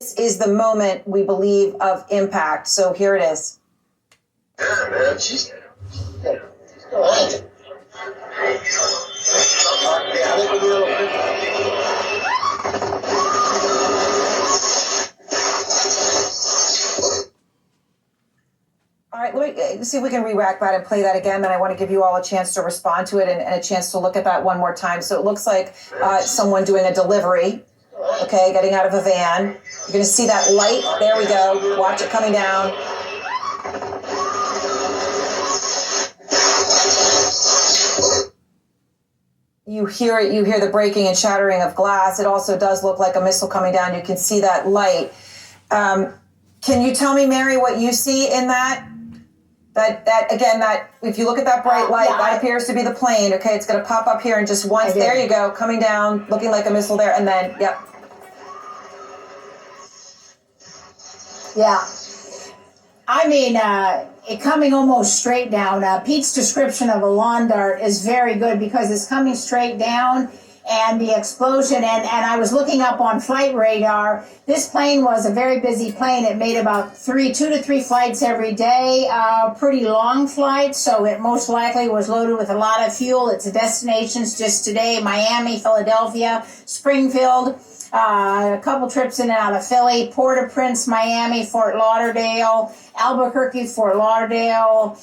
This is the moment we believe of impact. So here it is. Yeah, man, she's All right, let me see if we can re-rack that and play that again. And I want to give you all a chance to respond to it and a chance to look at that one more time. So it looks like someone doing a delivery, okay, getting out of a van. You're going to see that light. There we go. Watch it coming down. You hear it. You hear the breaking and shattering of glass. It also does look like a missile coming down. You can see that light. Can you tell me, Mary, what you see in that? That if you look at that bright light, that appears to be the plane. Okay, it's going to pop up here in just once. There you go, coming down, looking like a missile there, and then, yep. Yeah. I mean, it coming almost straight down. Pete's description of a lawn dart is very good because it's coming straight down. And the explosion, and I was looking up on flight radar. This plane was a very busy plane. It made about 2 to 3 flights every day, pretty long flights, so it most likely was loaded with a lot of fuel. Its destinations just today: Miami, Philadelphia, Springfield, a couple trips in and out of Philly, Port-au-Prince, Miami, Fort Lauderdale, Albuquerque, Fort Lauderdale,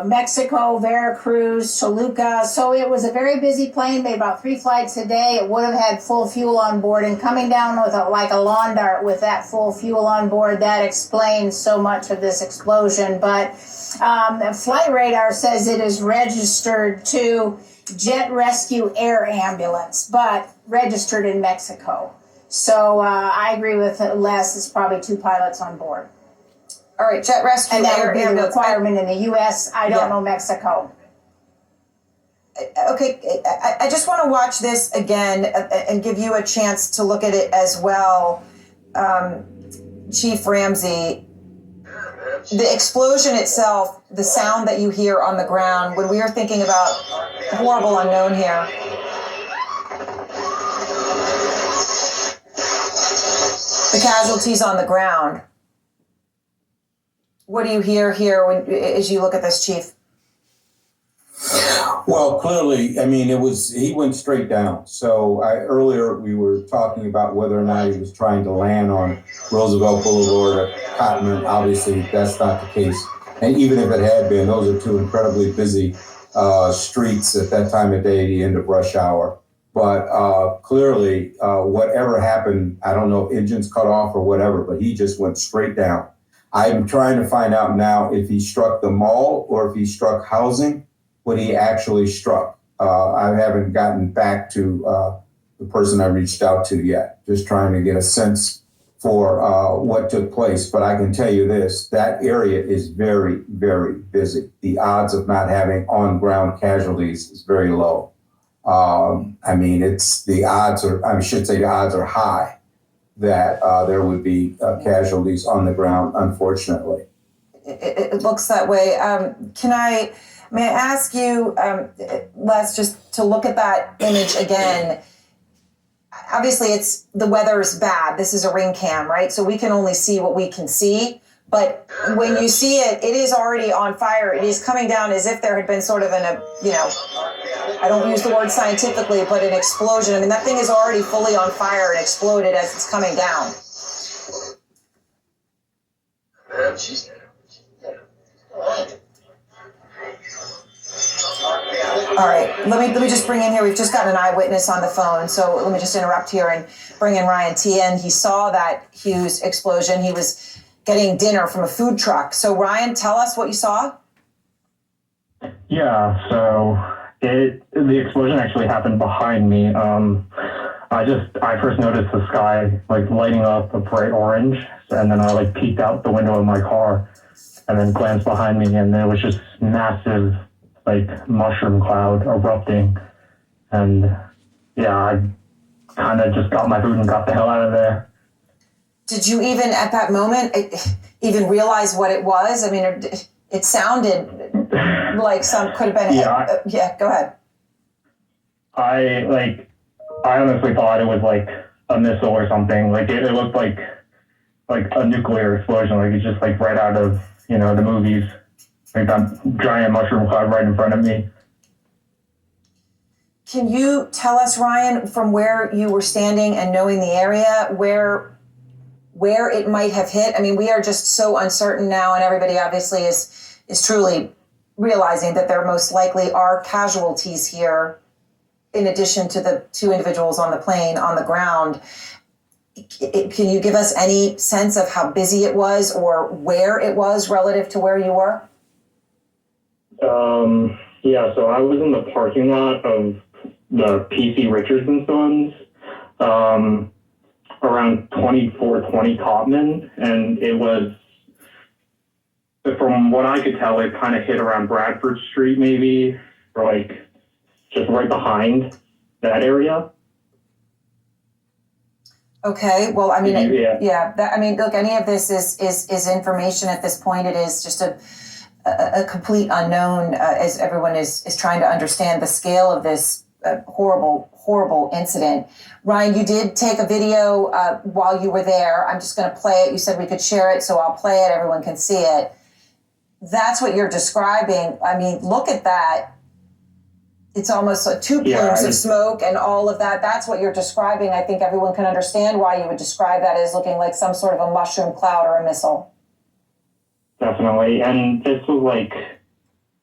Mexico, Veracruz, Toluca. So it was a very busy plane, made about 3 flights a day. It would have had full fuel on board, and coming down with like a lawn dart with that full fuel on board, that explains so much of this explosion. But flight radar says it is registered to Jet Rescue Air Ambulance, but registered in Mexico. So I agree with Les, it's probably 2 pilots on board. All right, Jet Rescue and that Air would be Ambulance. the requirement in the U.S. I don't know Mexico. Okay, I just want to watch this again and give you a chance to look at it as well, Chief Ramsey. The explosion itself, the sound that you hear on the ground, when we are thinking about horrible unknown here. The casualties on the ground. What do you hear here as you look at this, Chief? Well, clearly, I mean, he went straight down. So earlier we were talking about whether or not he was trying to land on Roosevelt Boulevard or Cotman. Obviously, that's not the case. And even if it had been, those are 2 incredibly busy streets at that time of day, the end of rush hour. But clearly, whatever happened, I don't know if engines cut off or whatever, but he just went straight down. I'm trying to find out now if he struck the mall or if he struck housing, what he actually struck. I haven't gotten back to the person I reached out to yet, just trying to get a sense for what took place. But I can tell you this, that area is very, very busy. The odds of not having on-ground casualties is very low. I mean, the odds are high that there would be casualties on the ground, unfortunately. It looks that way. May I ask you, Les, just to look at that image again? Obviously, the weather is bad. This is a ring cam, right? So we can only see what we can see. But when you see it, it is already on fire. It is coming down as if there had been sort of I don't use the word scientifically, but an explosion. I mean, that thing is already fully on fire and exploded as it's coming down. All right, let me just bring in here. We've just gotten an eyewitness on the phone, so let me just interrupt here and bring in Ryan T. And he saw that huge explosion. He was getting dinner from a food truck. So Ryan, tell us what you saw. Yeah, so the explosion actually happened behind me. I first noticed the sky like lighting up a bright orange, and then I like peeked out the window of my car and then glanced behind me, and there was just massive like mushroom cloud erupting. And yeah, I kind of just got my food and got the hell out of there. Did you even at that moment even realize what it was? I mean, it sounded like could have been. Yeah, go ahead. I honestly thought it was like a missile or something. Like it looked like a nuclear explosion. Like it's just like right out of, you know, the movies. Like that giant mushroom cloud right in front of me. Can you tell us, Ryan, from where you were standing and knowing the area, where it might have hit? I mean, we are just so uncertain now, and everybody obviously is truly realizing that there most likely are casualties here, in addition to the 2 individuals on the plane on the ground. Can you give us any sense of how busy it was or where it was relative to where you were? Yeah, so I was in the parking lot of the PC Richards and Sons, around 2420 Cotman, and it was, from what I could tell, it kind of hit around Bradford Street maybe, or like just right behind that area. Okay, well, I mean, Yeah. I mean, look, any of this is information at this point. It is just a complete unknown as everyone is trying to understand the scale of this horrible incident. Ryan, you did take a video while you were there. I'm just going to play it. You said we could share it, so I'll play it. Everyone can see it. That's what you're describing. I mean, look at that. It's almost like 2 plumes of smoke and all of that. That's what you're describing. I think everyone can understand why you would describe that as looking like some sort of a mushroom cloud or a missile. Definitely. And this was like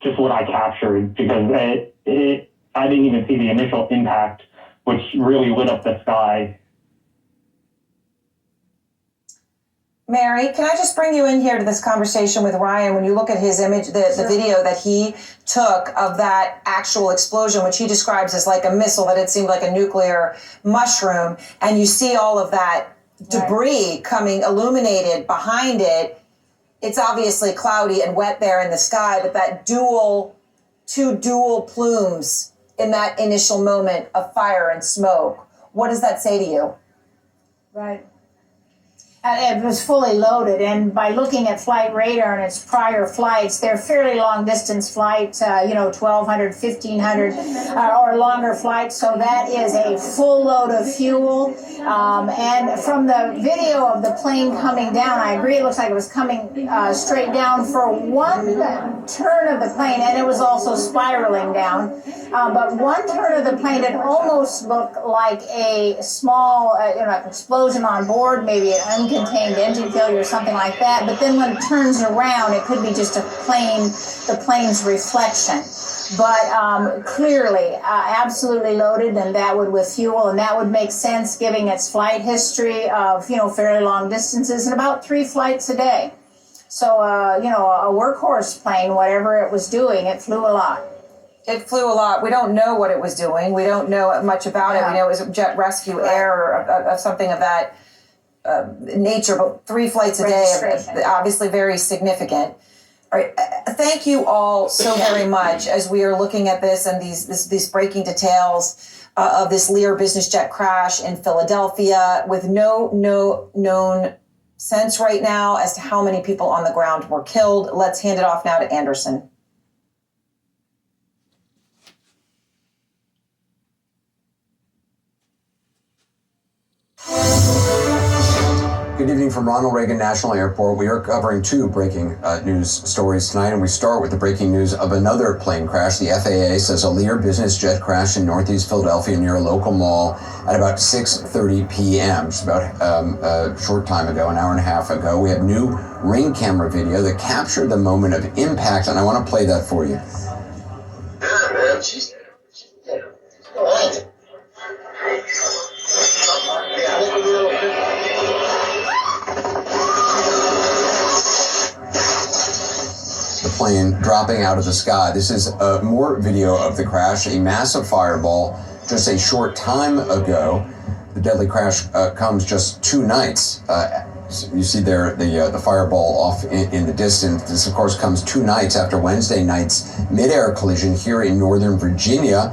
just what I captured, because I didn't even see the initial impact, which really lit up the sky. Mary, can I just bring you in here to this conversation with Ryan? When you look at his image, the video that he took of that actual explosion, which he describes as like a missile, that it seemed like a nuclear mushroom, and you see all of that debris coming illuminated behind it, it's obviously cloudy and wet there in the sky, but that two dual plumes in that initial moment of fire and smoke, what does that say to you? Right. It was fully loaded, and by looking at flight radar and its prior flights, they're fairly long distance flights, 1,200, 1,500 or longer flights, so that is a full load of fuel. And from the video of the plane coming down, I agree, it looks like it was coming straight down for one turn of the plane, and it was also spiraling down. But one turn of the plane, it almost looked like a small like explosion on board, maybe an uncontained engine failure or something like that. But then when it turns around, it could be just the plane's reflection. But clearly, absolutely loaded, and that would with fuel, and that would make sense given its flight history of fairly long distances and about 3 flights a day. So a workhorse plane, whatever it was doing, it flew a lot. It flew a lot. We don't know what it was doing. We don't know much about it. We know it was jet rescue air or of something of that nature, but 3 flights a day, obviously very significant. All right. Thank you all so very much as we are looking at this and these breaking details of this Lear business jet crash in Philadelphia, with no known sense right now as to how many people on the ground were killed. Let's hand it off now to Anderson. Good evening from Ronald Reagan National Airport. We are covering 2 breaking news stories tonight, and we start with the breaking news of another plane crash. The FAA says a Lear business jet crashed in Northeast Philadelphia near a local mall at about 6:30 p.m. Just about a short time ago, an hour and a half ago. We have new Ring camera video that captured the moment of impact, and I want to play that for you. Yeah, man, she's all right. The plane dropping out of the sky. This is more video of the crash, a massive fireball just a short time ago. The deadly crash comes just 2 nights. You see there the fireball off in the distance. This, of course, comes 2 nights after Wednesday night's mid-air collision here in Northern Virginia.